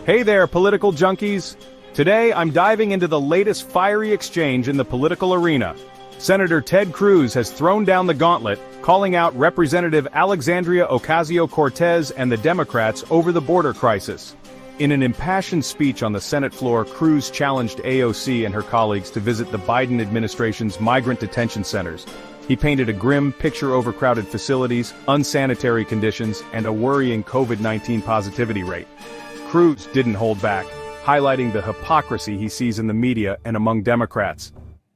Hey there, political junkies! Today, I'm diving into the latest fiery exchange in the political arena. Senator Ted Cruz has thrown down the gauntlet, calling out Representative Alexandria Ocasio-Cortez and the Democrats over the border crisis. In an impassioned speech on the Senate floor, Cruz challenged AOC and her colleagues to visit the Biden administration's migrant detention centers. He painted a grim picture of overcrowded facilities, unsanitary conditions, and a worrying COVID-19 positivity rate. Cruz didn't hold back, highlighting the hypocrisy he sees in the media and among Democrats.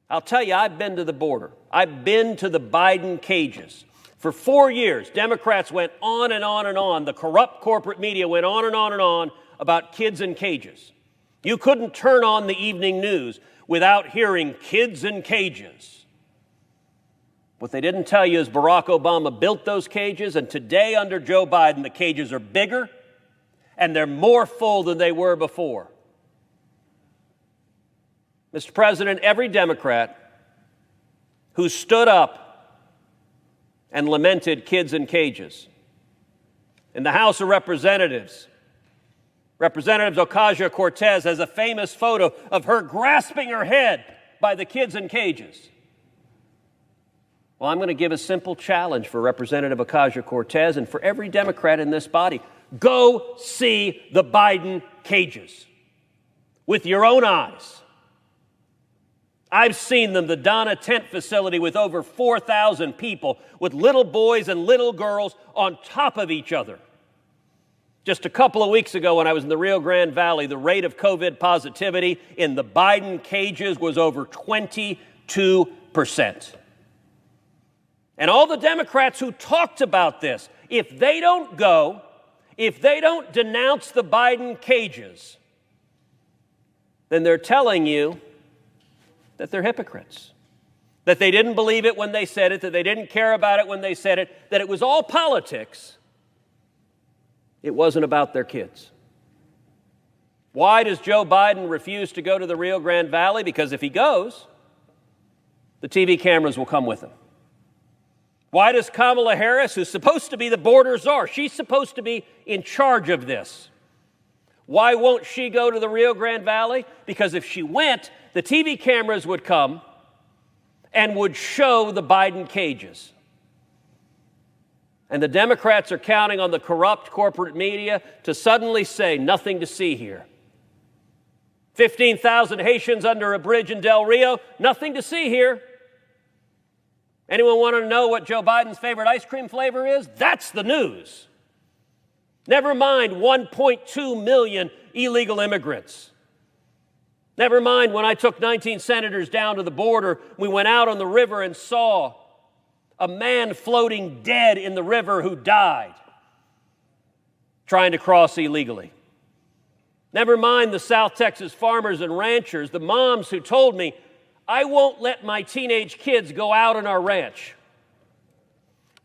I'll tell you, I've been to the border. I've been to the Biden cages. For 4 years, Democrats went on and on and on. The corrupt corporate media went on and on and on about kids in cages. You couldn't turn on the evening news without hearing kids in cages. What they didn't tell you is Barack Obama built those cages, and today under Joe Biden, the cages are bigger and they're more full than they were before. Mr. President, every Democrat who stood up and lamented kids in cages in the House of Representatives, Representative Ocasio-Cortez has a famous photo of her grasping her head by the kids in cages. Well, I'm going to give a simple challenge for Representative Ocasio-Cortez and for every Democrat in this body. Go see the Biden cages with your own eyes. I've seen them, the Donna tent facility with over 4,000 people, with little boys and little girls on top of each other. Just a couple of weeks ago when I was in the Rio Grande Valley, the rate of COVID positivity in the Biden cages was over 22%. And all the Democrats who talked about this, if they don't go, if they don't denounce the Biden cages, then they're telling you that they're hypocrites, that they didn't believe it when they said it, that they didn't care about it when they said it, that it was all politics. It wasn't about their kids. Why does Joe Biden refuse to go to the Rio Grande Valley? Because if he goes, the TV cameras will come with him. Why does Kamala Harris, who's supposed to be the border czar, she's supposed to be in charge of this, why won't she go to the Rio Grande Valley? Because if she went, the TV cameras would come and would show the Biden cages. And the Democrats are counting on the corrupt corporate media to suddenly say, nothing to see here. 15,000 Haitians under a bridge in Del Rio, nothing to see here. Anyone want to know what Joe Biden's favorite ice cream flavor is? That's the news. Never mind 1.2 million illegal immigrants. Never mind when I took 19 senators down to the border, we went out on the river and saw a man floating dead in the river who died trying to cross illegally. Never mind the South Texas farmers and ranchers, the moms who told me, I won't let my teenage kids go out on our ranch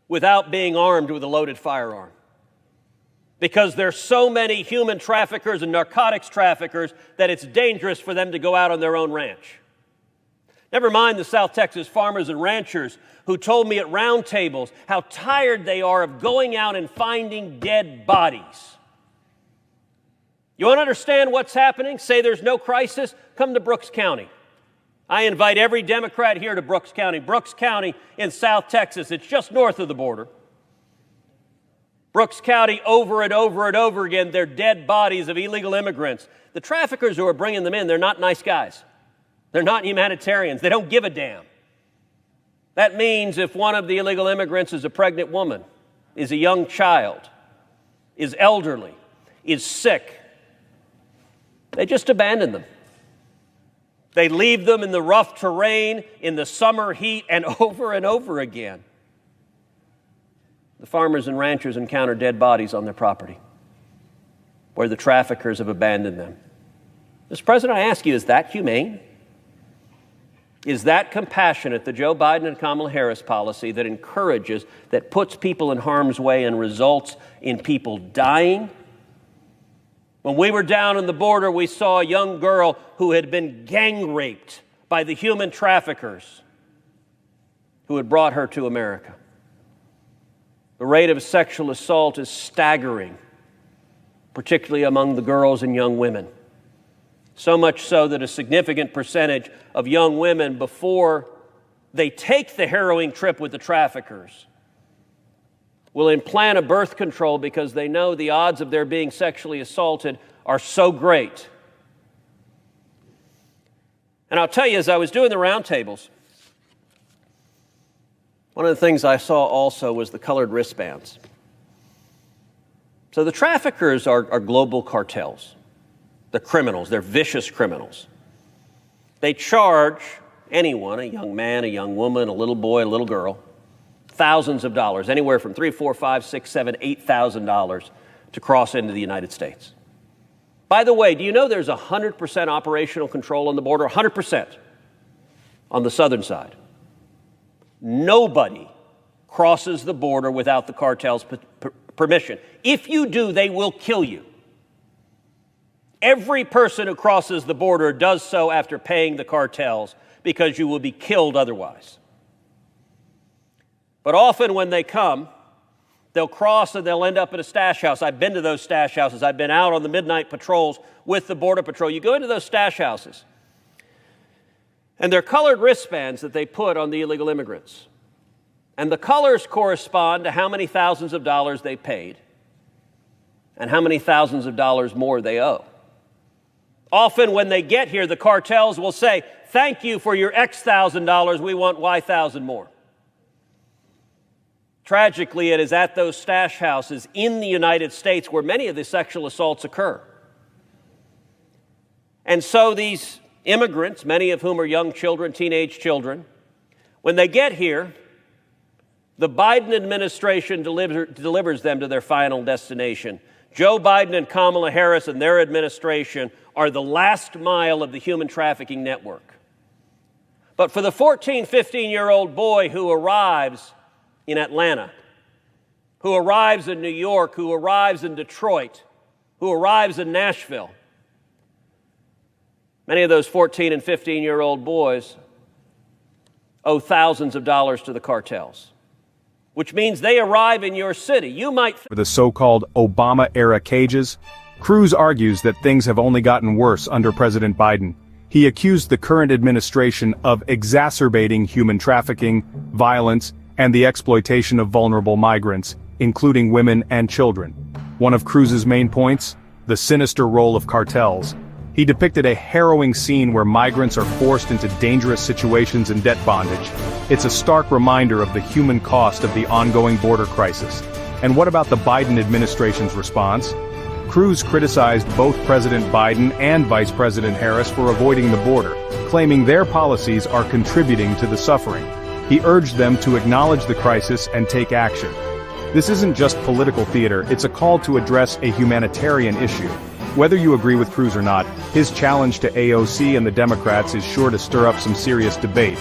without being armed with a loaded firearm. Because there's so many human traffickers and narcotics traffickers that it's dangerous for them to go out on their own ranch. Never mind the South Texas farmers and ranchers who told me at round tables how tired they are of going out and finding dead bodies. You want to understand what's happening? Say there's no crisis? Come to Brooks County. I invite every Democrat here to Brooks County. Brooks County in South Texas, it's just north of the border. Brooks County, over and over and over again, they're dead bodies of illegal immigrants. The traffickers who are bringing them in, they're not nice guys. They're not humanitarians. They don't give a damn. That means if one of the illegal immigrants is a pregnant woman, is a young child, is elderly, is sick, they just abandon them. They leave them in the rough terrain, in the summer heat, and over again. The farmers and ranchers encounter dead bodies on their property where the traffickers have abandoned them. Mr. President, I ask you, is that humane? Is that compassionate, the Joe Biden and Kamala Harris policy that encourages, that puts people in harm's way and results in people dying? When we were down on the border, we saw a young girl who had been gang raped by the human traffickers who had brought her to America. The rate of sexual assault is staggering. particularly among the girls and young women. So much so that a significant percentage of young women, before they take the harrowing trip with the traffickers, will implant a birth control because they know the odds of their being sexually assaulted are so great. And I'll tell you, as I was doing the roundtables, one of the things I saw also was the colored wristbands. So the traffickers are global cartels. They're criminals. They're vicious criminals. They charge anyone, a young man, a young woman, a little boy, a little girl, thousands of dollars, anywhere from $3,000, $4,000, $6,000, $7,000, $8,000 to cross into the United States. By the way, do you know there's 100% operational control on the border? 100% on the southern side. Nobody crosses the border without the cartel's permission. If you do, they will kill you. Every person who crosses the border does so after paying the cartels, because you will be killed otherwise. But often when they come, they'll cross and they'll end up at a stash house. I've been to those stash houses. I've been out on the midnight patrols with the Border Patrol. You go into those stash houses, and they're colored wristbands that they put on the illegal immigrants. And the colors correspond to how many thousands of dollars they paid and how many thousands of dollars more they owe. Often when they get here, the cartels will say, "Thank you for your X thousand dollars, we want Y thousand more." Tragically, it is at those stash houses in the United States where many of the sexual assaults occur. And so these immigrants, many of whom are young children, teenage children, when they get here, the Biden administration delivers them to their final destination. Joe Biden and Kamala Harris and their administration are the last mile of the human trafficking network. But for the 14, 15-year-old boy who arrives in Atlanta, who arrives in New York, who arrives in Detroit, who arrives in Nashville, many of those 14 and 15-year-old boys owe thousands of dollars to the cartels, which means they arrive in your city. You might For the so-called Obama-era cages, Cruz argues that things have only gotten worse under President Biden. He accused the current administration of exacerbating human trafficking, violence, and the exploitation of vulnerable migrants, including women and children. One of Cruz's main points? The sinister role of cartels. He depicted a harrowing scene where migrants are forced into dangerous situations and debt bondage. It's a stark reminder of the human cost of the ongoing border crisis. And what about the Biden administration's response? Cruz criticized both President Biden and Vice President Harris for avoiding the border, claiming their policies are contributing to the suffering. He urged them to acknowledge the crisis and take action. This isn't just political theater, it's a call to address a humanitarian issue. Whether you agree with Cruz or not, his challenge to AOC and the Democrats is sure to stir up some serious debate.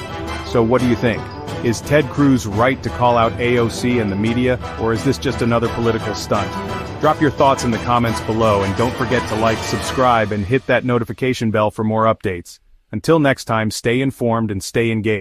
So what do you think? Is Ted Cruz right to call out AOC and the media, or is this just another political stunt? Drop your thoughts in the comments below, and don't forget to like, subscribe, and hit that notification bell for more updates. Until next time, stay informed and stay engaged.